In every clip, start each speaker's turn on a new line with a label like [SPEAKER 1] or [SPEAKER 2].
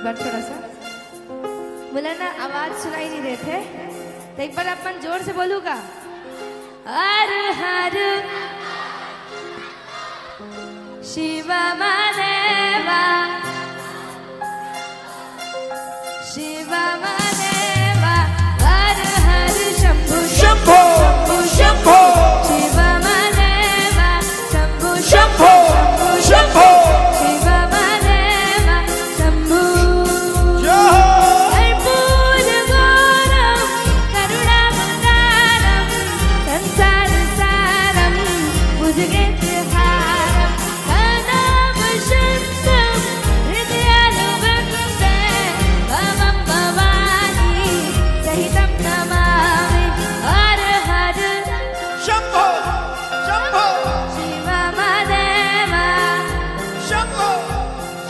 [SPEAKER 1] बार थोड़ा सा बोला ना, आवाज सुनाई नहीं देते, तो एक बार अपन जोर से बोलूगा, हर हर शिव महादेवा, शिव महादेवा, हर हर शंभु शंभो शंभो, शिव महादेवा शंभु शंभो शंभो, शिव महादेवा शंभु कर्पूर गौरम करुणावतारम संसार सारम भुजगेन्द्रहारम सदाम शान्तं हृदयालुवन्दे भवं भवानी सहितं नमामि। हर हर
[SPEAKER 2] शंभो शंभो
[SPEAKER 1] शिव महादेवा
[SPEAKER 2] शंभो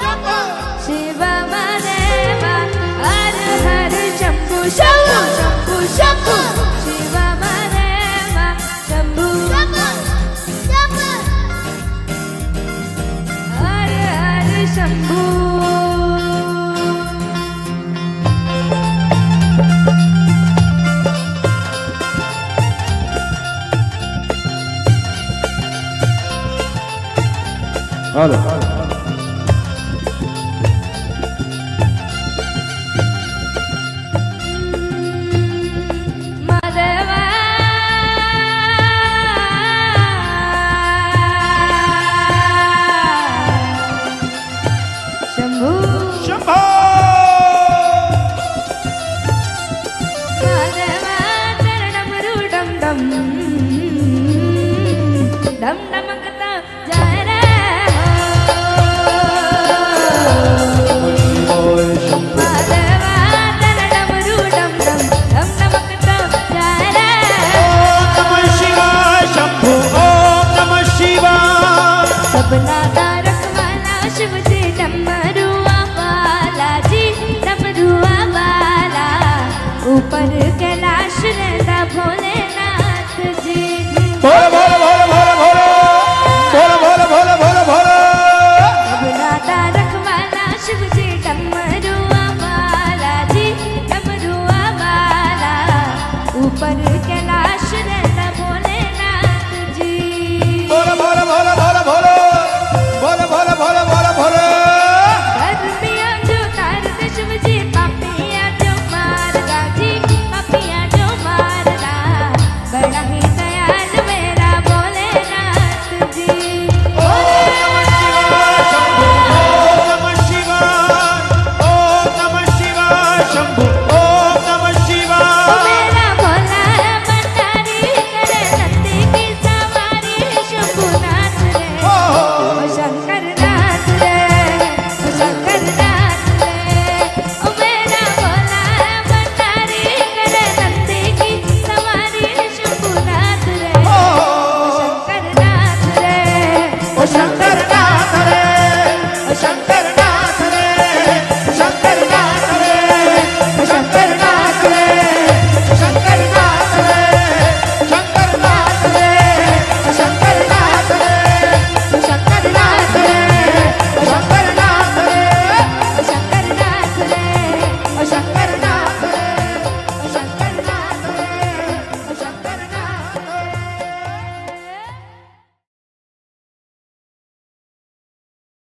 [SPEAKER 2] शंभो
[SPEAKER 1] शिव महादेवा, हर हर शंभु शंभु शंभु शंभु, शिव महादेवा शंभु हर हर शंभु।
[SPEAKER 3] हेलो
[SPEAKER 1] महादेवा शंभु
[SPEAKER 2] शंभो
[SPEAKER 1] महादेवा डमरू डम डम डम डमकता जाए रे महादेवा डमरू डम डम डम डमकता जाए रे
[SPEAKER 2] नमः शिवाय शंभो ओम नमः शिवाय
[SPEAKER 1] सपना